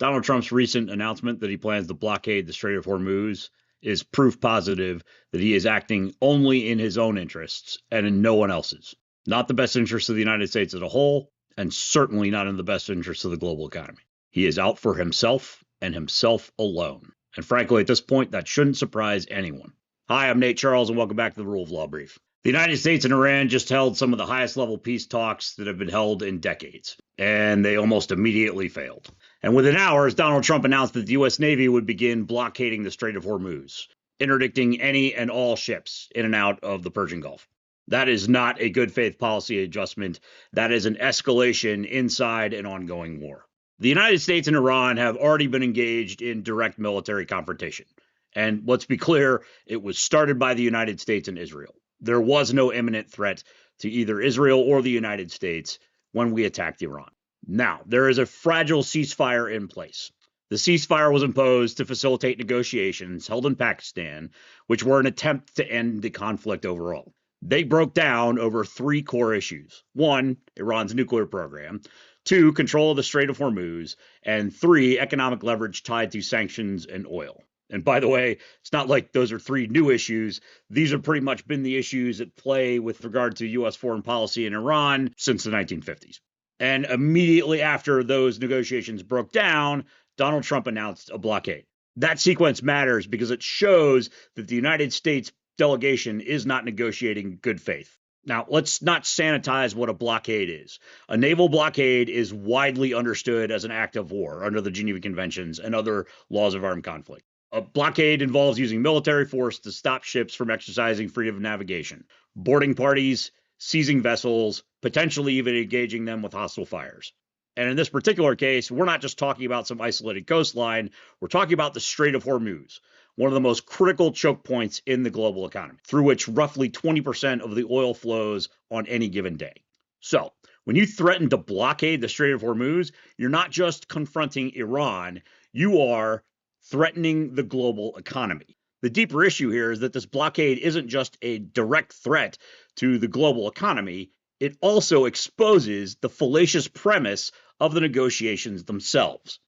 Donald Trump's recent announcement that he plans to blockade the Strait of Hormuz is proof positive that he is acting only in his own interests and in no one else's. Not the best interests of the United States as a whole, and certainly not in the best interests of the global economy. He is out for himself and himself alone. And frankly, at this point, that shouldn't surprise anyone. Hi, I'm Nate Charles, and welcome back to the Rule of Law Brief. The United States and Iran just held some of the highest level peace talks that have been held in decades, and they almost immediately failed. And within hours, Donald Trump announced that the U.S. Navy would begin blockading the Strait of Hormuz, interdicting any and all ships in and out of the Persian Gulf. That is not a good faith policy adjustment. That is an escalation inside an ongoing war. The United States and Iran have already been engaged in direct military confrontation. And let's be clear, it was started by the United States and Israel. There was no imminent threat to either Israel or the United States when we attacked Iran. Now, there is a fragile ceasefire in place. The ceasefire was imposed to facilitate negotiations held in Pakistan, which were an attempt to end the conflict overall. They broke down over three core issues. One, Iran's nuclear program. Two, control of the Strait of Hormuz. And three, economic leverage tied to sanctions and oil. And by the way, it's not like those are three new issues. These have pretty much been the issues at play with regard to U.S. foreign policy in Iran since the 1950s. And immediately after those negotiations broke down, Donald Trump announced a blockade. That sequence matters because it shows that the United States delegation is not negotiating good faith. Now, let's not sanitize what a blockade is. A naval blockade is widely understood as an act of war under the Geneva Conventions and other laws of armed conflict. A blockade involves using military force to stop ships from exercising freedom of navigation, boarding parties, seizing vessels, potentially even engaging them with hostile fires. And in this particular case, we're not just talking about some isolated coastline. We're talking about the Strait of Hormuz, one of the most critical choke points in the global economy, through which roughly 20% of the oil flows on any given day. So, when you threaten to blockade the Strait of Hormuz, you're not just confronting Iran, you are threatening the global economy. The deeper issue here is that this blockade isn't just a direct threat to the global economy, it also exposes the fallacious premise of the negotiations themselves.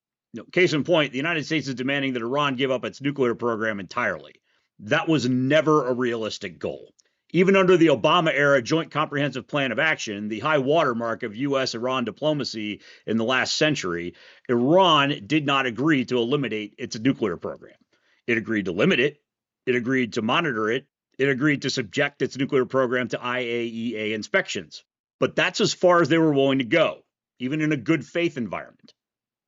Case in point, the United States is demanding that Iran give up its nuclear program entirely. That was never a realistic goal. Even under the Obama-era Joint Comprehensive Plan of Action, the high watermark of U.S.-Iran diplomacy in the last century, Iran did not agree to eliminate its nuclear program. It agreed to limit it, it agreed to monitor it, it agreed to subject its nuclear program to IAEA inspections. But that's as far as they were willing to go, even in a good faith environment.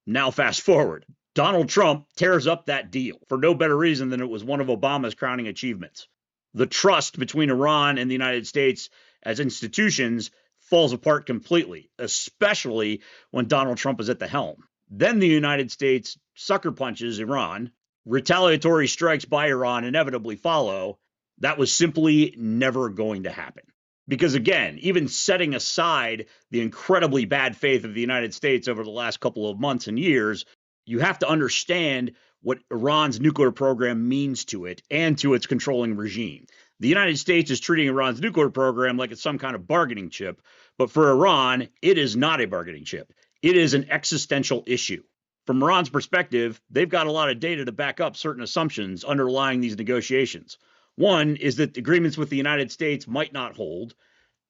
Now fast forward. Donald Trump tears up that deal for no better reason than it was one of Obama's crowning achievements. The trust between Iran and the United States as institutions falls apart completely, especially when Donald Trump is at the helm. Then the United States sucker punches Iran. Retaliatory strikes by Iran inevitably follow. That was simply never going to happen. Because again, even setting aside the incredibly bad faith of the United States over the last couple of months and years, you have to understand what Iran's nuclear program means to it and to its controlling regime. The United States is treating Iran's nuclear program like it's some kind of bargaining chip, but for Iran, it is not a bargaining chip. It is an existential issue. From Iran's perspective, they've got a lot of data to back up certain assumptions underlying these negotiations. One is that agreements with the United States might not hold.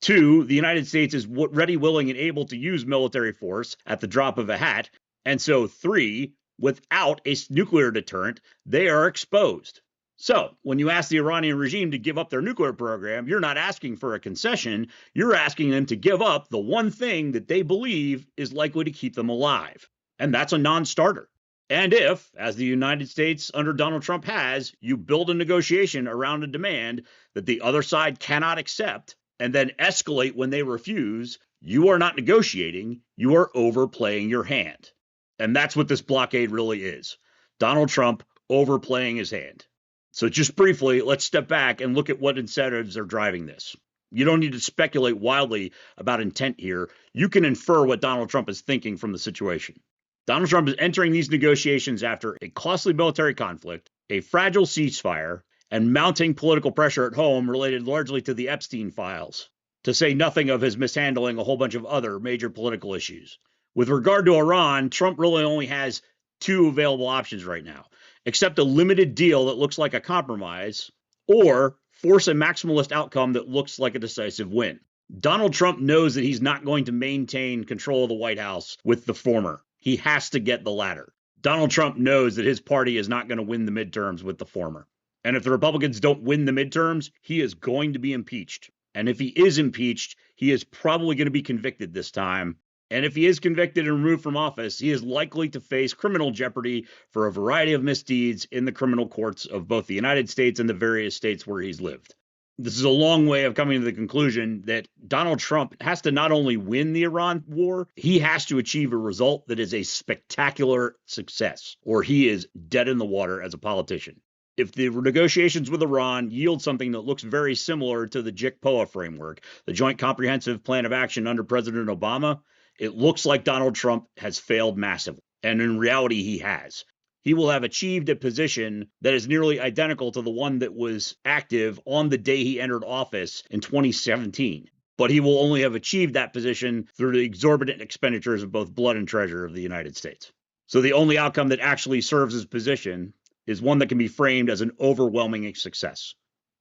Two, the United States is ready, willing, and able to use military force at the drop of a hat. And so three, without a nuclear deterrent, they are exposed. So when you ask the Iranian regime to give up their nuclear program, you're not asking for a concession. You're asking them to give up the one thing that they believe is likely to keep them alive. And that's a non-starter. And if, as the United States under Donald Trump has, you build a negotiation around a demand that the other side cannot accept and then escalate when they refuse, you are not negotiating, you are overplaying your hand. And that's what this blockade really is. Donald Trump overplaying his hand. So just briefly, let's step back and look at what incentives are driving this. You don't need to speculate wildly about intent here. You can infer what Donald Trump is thinking from the situation. Donald Trump is entering these negotiations after a costly military conflict, a fragile ceasefire, and mounting political pressure at home related largely to the Epstein files, to say nothing of his mishandling a whole bunch of other major political issues. With regard to Iran, Trump really only has two available options right now: accept a limited deal that looks like a compromise, or force a maximalist outcome that looks like a decisive win. Donald Trump knows that he's not going to maintain control of the White House with the former. He has to get the latter. Donald Trump knows that his party is not going to win the midterms with the former. And if the Republicans don't win the midterms, he is going to be impeached. And if he is impeached, he is probably going to be convicted this time. And if he is convicted and removed from office, he is likely to face criminal jeopardy for a variety of misdeeds in the criminal courts of both the United States and the various states where he's lived. This is a long way of coming to the conclusion that Donald Trump has to not only win the Iran war, he has to achieve a result that is a spectacular success, or he is dead in the water as a politician. If the negotiations with Iran yield something that looks very similar to the JICPOA framework, the Joint Comprehensive Plan of Action under President Obama, it looks like Donald Trump has failed massively. And in reality, he has. He will have achieved a position that is nearly identical to the one that was active on the day he entered office in 2017. But he will only have achieved that position through the exorbitant expenditures of both blood and treasure of the United States. So the only outcome that actually serves his position is one that can be framed as an overwhelming success,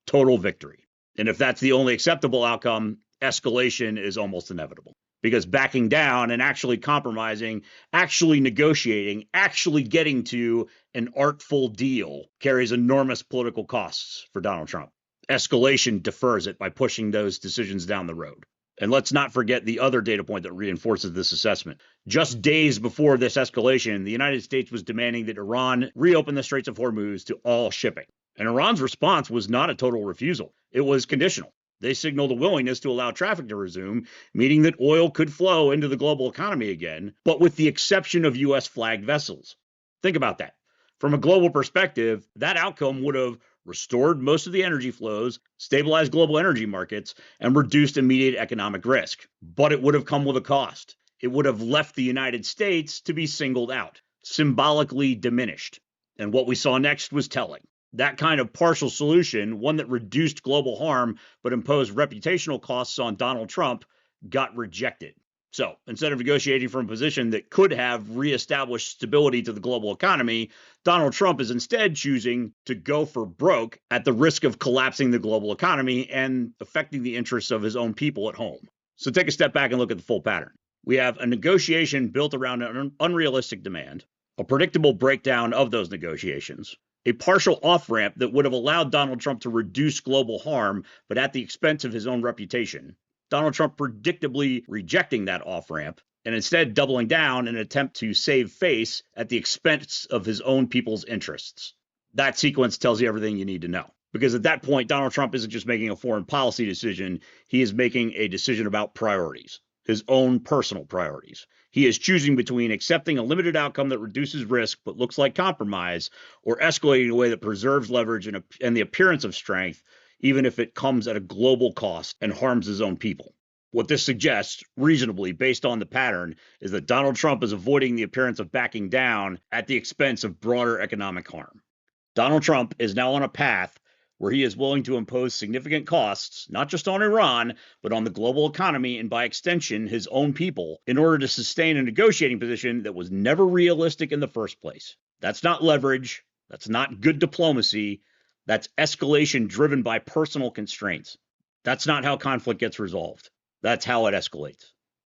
total victory. And if that's the only acceptable outcome, escalation is almost inevitable. Because backing down and actually compromising, actually negotiating, actually getting to an artful deal carries enormous political costs for Donald Trump. Escalation defers it by pushing those decisions down the road. And let's not forget the other data point that reinforces this assessment. Just days before this escalation, the United States was demanding that Iran reopen the Straits of Hormuz to all shipping. And Iran's response was not a total refusal. It was conditional. They signaled a willingness to allow traffic to resume, meaning that oil could flow into the global economy again, but with the exception of U.S. flagged vessels. Think about that. From a global perspective, that outcome would have restored most of the energy flows, stabilized global energy markets, and reduced immediate economic risk. But it would have come with a cost. It would have left the United States to be singled out, symbolically diminished. And what we saw next was telling. That kind of partial solution, one that reduced global harm but imposed reputational costs on Donald Trump, got rejected. So instead of negotiating from a position that could have reestablished stability to the global economy, Donald Trump is instead choosing to go for broke at the risk of collapsing the global economy and affecting the interests of his own people at home. So take a step back and look at the full pattern. We have a negotiation built around an unrealistic demand, a predictable breakdown of those negotiations, a partial off-ramp that would have allowed Donald Trump to reduce global harm, but at the expense of his own reputation. Donald Trump predictably rejecting that off-ramp and instead doubling down in an attempt to save face at the expense of his own people's interests. That sequence tells you everything you need to know. Because at that point, Donald Trump isn't just making a foreign policy decision, he is making a decision about priorities, his own personal priorities. He is choosing between accepting a limited outcome that reduces risk but looks like compromise, or escalating in a way that preserves leverage and the appearance of strength, even if it comes at a global cost and harms his own people. What this suggests, reasonably based on the pattern, is that Donald Trump is avoiding the appearance of backing down at the expense of broader economic harm. Donald Trump is now on a path where he is willing to impose significant costs, not just on Iran, but on the global economy and by extension, his own people, in order to sustain a negotiating position that was never realistic in the first place. That's not leverage. That's not good diplomacy. That's escalation driven by personal constraints. That's not how conflict gets resolved. That's how it escalates.